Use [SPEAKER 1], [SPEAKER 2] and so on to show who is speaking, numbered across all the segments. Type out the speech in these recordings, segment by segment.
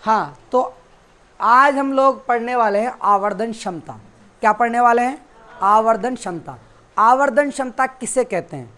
[SPEAKER 1] हाँ, तो आज हम लोग पढ़ने वाले हैं आवर्धन क्षमता। क्या पढ़ने वाले हैं? आवर्धन क्षमता। आवर्धन क्षमता किसे कहते हैं?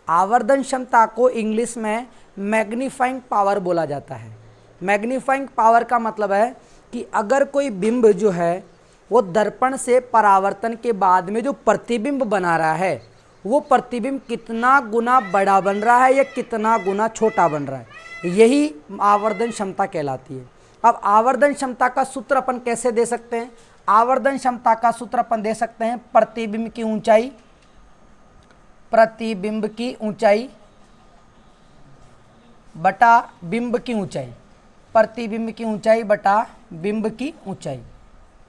[SPEAKER 1] आवर्धन क्षमता को इंग्लिश में मैग्नीफाइंग पावर बोला जाता है। मैग्नीफाइंग पावर का मतलब है कि अगर कोई बिंब जो है वो दर्पण से परावर्तन के बाद में जो प्रतिबिंब बना रहा है, वो प्रतिबिंब कितना गुना बड़ा बन रहा है या कितना गुना छोटा बन रहा है, यही आवर्धन क्षमता कहलाती है। अब आवर्धन क्षमता का सूत्र अपन कैसे दे सकते हैं? आवर्धन क्षमता का सूत्र अपन दे सकते हैं प्रतिबिंब की ऊंचाई, प्रतिबिंब की ऊंचाई बटा बिंब की ऊंचाई, प्रतिबिंब की ऊंचाई बटा बिंब की ऊंचाई,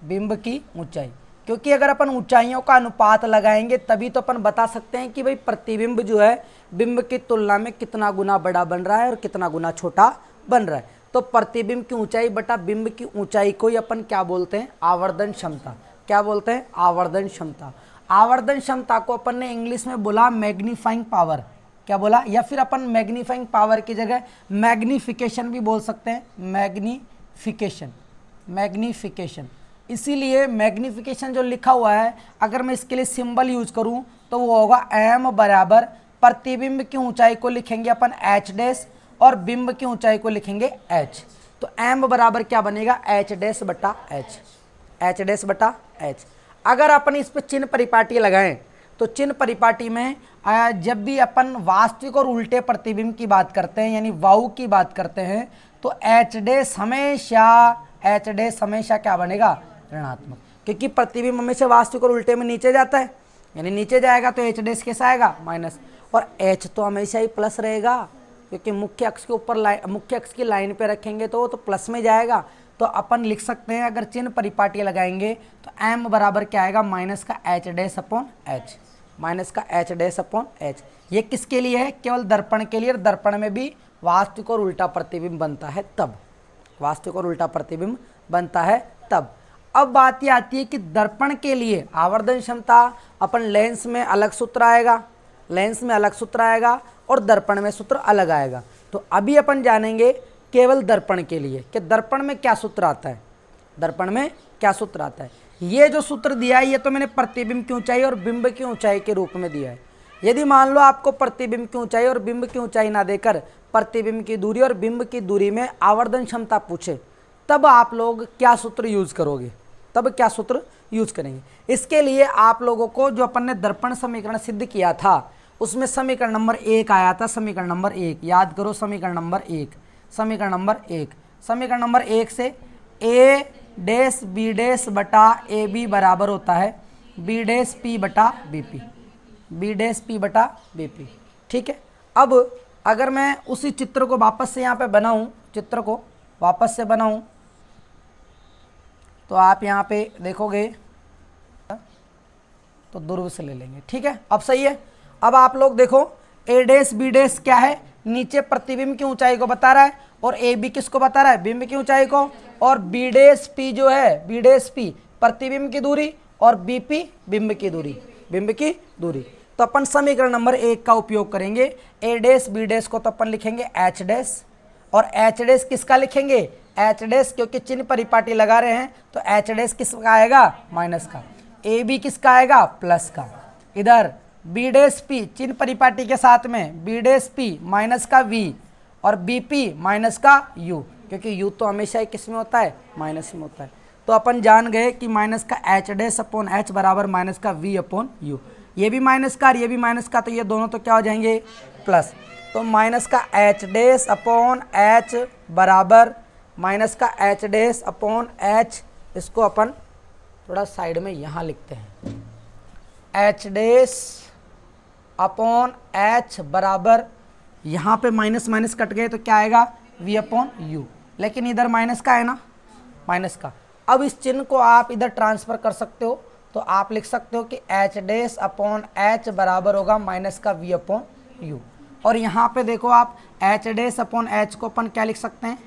[SPEAKER 1] बिंब की ऊंचाई। क्योंकि अगर अपन ऊंचाइयों का अनुपात लगाएंगे तभी तो अपन बता सकते हैं कि भाई प्रतिबिंब जो है बिंब की तुलना में कितना गुना बड़ा बन रहा है और कितना गुना छोटा बन रहा है। तो प्रतिबिंब की ऊंचाई बटा बिंब की ऊंचाई को ही अपन क्या बोलते हैं? आवर्धन क्षमता। क्या बोलते हैं? आवर्धन क्षमता। आवर्धन क्षमता को अपन ने इंग्लिश में बोला मैग्नीफाइंग पावर। क्या बोला? या फिर अपन मैग्नीफाइंग पावर की जगह मैग्निफिकेशन भी बोल सकते हैं। Magnification, magnification. इसीलिए मैग्निफिकेशन जो लिखा हुआ है, अगर मैं इसके लिए सिंबल यूज करूं तो वो होगा m बराबर प्रतिबिंब की ऊंचाई को लिखेंगे अपन h डैश और बिंब की ऊंचाई को लिखेंगे h। तो m बराबर क्या बनेगा? h डैश बटा h, h डैश बटा h। अगर अपन इस पर चिन्ह परिपाटी लगाएं तो चिन्ह परिपाटी में जब भी अपन वास्तविक और उल्टे प्रतिबिंब की बात करते हैं यानी वायु की बात करते हैं तो h डैश हमेशा क्या बनेगा? ऋणात्मक। क्योंकि प्रतिबिंब हमेशा वास्तविक और उल्टे में नीचे जाता है, यानी नीचे जाएगा तो h डैश कैसा आएगा? माइनस। और h तो हमेशा ही प्लस रहेगा, क्योंकि मुख्य अक्ष के ऊपर मुख्य अक्ष की लाइन पे रखेंगे तो वो तो प्लस में जाएगा। तो अपन लिख सकते हैं अगर चिन्ह परिपाटी लगाएंगे तो m बराबर क्या आएगा? माइनस का h dash upon h, minus का h डैश अपॉन h। ये किसके लिए है? केवल दर्पण के लिए। और दर्पण में भी वास्तविक और उल्टा प्रतिबिंब बनता है तब, वास्तविक और उल्टा प्रतिबिंब बनता है तब। अब बात ये आती है कि दर्पण के लिए आवर्धन क्षमता अपन लेंस में अलग सूत्र आएगा, लेंस में अलग सूत्र आएगा और दर्पण में सूत्र अलग आएगा। तो अभी अपन जानेंगे केवल दर्पण के लिए कि दर्पण में क्या सूत्र आता है, दर्पण में क्या सूत्र आता है। ये जो सूत्र दिया है ये तो मैंने प्रतिबिंब की ऊंचाई और बिंब की ऊंचाई के रूप में दिया है। यदि मान लो आपको प्रतिबिंब की ऊंचाई और बिंब की ऊंचाई ना देकर प्रतिबिंब की दूरी और बिंब की दूरी में आवर्धन क्षमता पूछे, तब आप लोग क्या सूत्र यूज करोगे? तब क्या सूत्र यूज करेंगे? इसके लिए आप लोगों को जो अपन ने दर्पण समीकरण सिद्ध किया था उसमें समीकरण नंबर 1 आया था। समीकरण नंबर 1 याद करो, समीकरण नंबर 1, समीकरण नंबर 1, समीकरण नंबर 1 से a डैश b डैश बटा ए बी बराबर होता है b डैश p बटा B P, b dash p बटा बी पी। ठीक है। अब अगर मैं उसी चित्र को वापस से यहाँ पे बनाऊँ, चित्र को वापस से बनाऊँ तो आप यहाँ पे देखोगे तो ध्रुव से ले लेंगे। ठीक है, अब सही है। अब आप लोग देखो a डैश b डैश क्या है? नीचे प्रतिबिंब की ऊंचाई को बता रहा है और ए बी किसको बता रहा है? बिंब की ऊंचाई को। और बी डैश पी जो है, बी डैश पी प्रतिबिंब की दूरी और बी पी बिंब की दूरी, बिंब की दूरी। तो अपन समीकरण नंबर 1 का उपयोग करेंगे। ए डैश बी डैश को तो अपन लिखेंगे एच डैश और एच डैश किसका लिखेंगे? एच डैश, क्योंकि चिन्ह परिपाटी लगा रहे हैं तो एच डैश किसका आएगा? माइनस का। ए बी किसका आएगा? प्लस का। इधर बी डैश पी चिन्ह परिपाटी के साथ में बी डैश पी माइनस का वी और बी पी माइनस का यू, क्योंकि यू तो हमेशा ही किस में होता है? माइनस में होता है। तो अपन जान गए कि माइनस का एच डैश अपॉन एच बराबर माइनस का वी अपॉन यू। ये भी माइनस का और ये भी माइनस का, तो ये दोनों तो क्या हो जाएंगे? प्लस। तो माइनस का एच डैश अपॉन एच बराबर माइनस का एच डैश अपॉन एच, इसको अपन थोड़ा साइड में यहाँ लिखते हैं, एच डैश अपॉन एच बराबर, यहाँ पे माइनस माइनस कट गए तो क्या आएगा? V upon U. लेकिन इधर माइनस का है ना, माइनस का। अब इस चिन्ह को आप इधर ट्रांसफर कर सकते हो, तो आप लिख सकते हो कि एच डैश अपॉन एच बराबर होगा माइनस का वी अपॉन यू। और यहाँ पे देखो आप एच डैश अपॉन एच को अपन क्या लिख सकते हैं?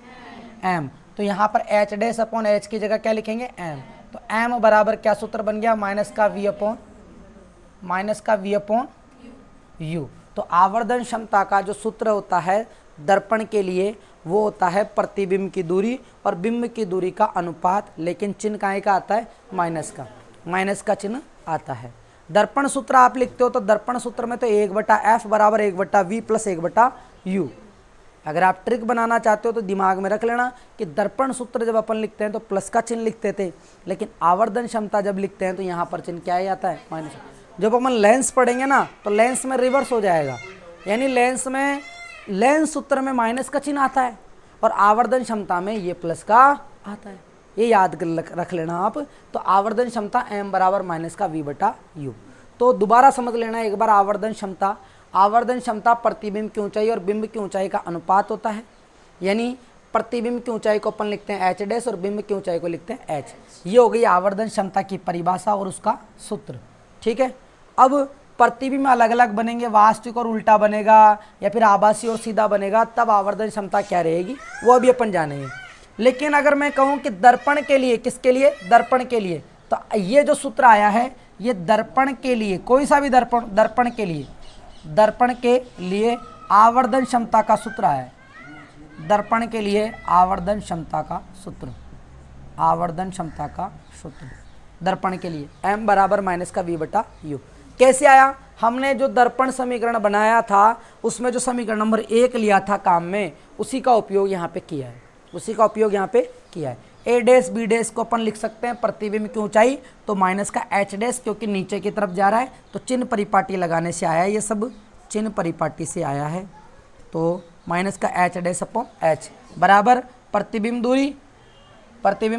[SPEAKER 1] एम। तो यहाँ पर एच डैश अपॉन एच की जगह क्या लिखेंगे? एम। तो एम बराबर क्या सूत्र बन गया? माइनस का वी अपॉन यू। तो आवर्धन क्षमता का जो सूत्र होता है दर्पण के लिए वो होता है प्रतिबिंब की दूरी और बिंब की दूरी का अनुपात, लेकिन चिन्ह काहे का आता है, माइनस का चिन्ह आता है। दर्पण सूत्र आप लिखते हो तो दर्पण सूत्र में तो 1/f बराबर 1/v प्लस 1/u। अगर आप ट्रिक बनाना चाहते हो तो दिमाग में रख लेना कि दर्पण सूत्र जब अपन लिखते हैं तो प्लस का चिन्ह लिखते थे, लेकिन आवर्धन क्षमता जब लिखते हैं तो यहाँ पर चिन्ह क्या ही आता है, माइनस। जब अपन लेंस पढ़ेंगे ना तो लेंस में रिवर्स हो जाएगा, यानी लेंस सूत्र में माइनस का चिन्ह आता है और आवर्धन क्षमता में ये प्लस का आता है। ये याद रख लेना आप। तो आवर्धन क्षमता m बराबर माइनस का v/u। तो दोबारा समझ लेना एक बार, आवर्धन क्षमता प्रतिबिंब की ऊंचाई और बिंब की ऊंचाई का अनुपात होता है, यानी प्रतिबिंब की ऊंचाई को अपन लिखते हैं h डैश और बिंब की ऊंचाई को लिखते हैं h। ये हो गई आवर्धन क्षमता की परिभाषा और उसका सूत्र। ठीक है, अब प्रतिबिंब अलग अलग बनेंगे, वास्तविक और उल्टा बनेगा या फिर आभासी और सीधा बनेगा, तब आवर्धन क्षमता क्या रहेगी वो अभी अपन जानेंगे। लेकिन अगर मैं कहूँ कि दर्पण के लिए, किसके लिए, दर्पण के लिए, तो ये जो सूत्र आया है ये दर्पण के लिए, कोई सा भी दर्पण के लिए आवर्धन क्षमता का सूत्र है। दर्पण के लिए आवर्धन क्षमता का सूत्र, दर्पण के लिए m बराबर माइनस का v/u। कैसे आया, हमने जो दर्पण समीकरण बनाया था उसमें जो समीकरण नंबर 1 लिया था काम में, उसी का उपयोग यहाँ पे किया है, a डैश b डैश को अपन लिख सकते हैं प्रतिबिंब की ऊंचाई, तो माइनस का h डैश क्योंकि नीचे की तरफ जा रहा है तो चिन्ह परिपाटी लगाने से आया है, ये सब चिन्ह परिपाटी से आया है। तो माइनस का h डैश अपॉन h बराबर प्रतिबिंब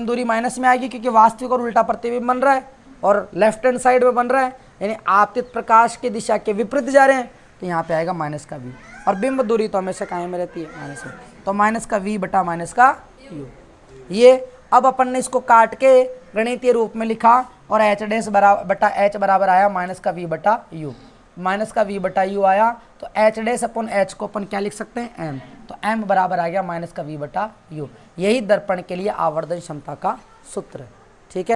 [SPEAKER 1] दूरी माइनस में आएगी क्योंकि वास्तविक और उल्टा प्रतिबिंब बन रहा है और लेफ्ट हैंड साइड में बन रहा है, यानी आपतित प्रकाश की दिशा के विपरीत जा रहे हैं, तो यहाँ पे आएगा माइनस का v। और बिंब दूरी तो हमेशा काहे में रहती है, माइनस में, तो माइनस का v बटा माइनस का u। ये अब अपन ने इसको काट के गणितीय रूप में लिखा और h डैश बटा h बराबर आया माइनस का v/u। माइनस का v/u आया तो h डैश अपॉन h को अपन क्या लिख सकते हैं, m, तो m बराबर आ गया माइनस का v/u। यही दर्पण के लिए आवर्धन क्षमता का सूत्र है। ठीक है।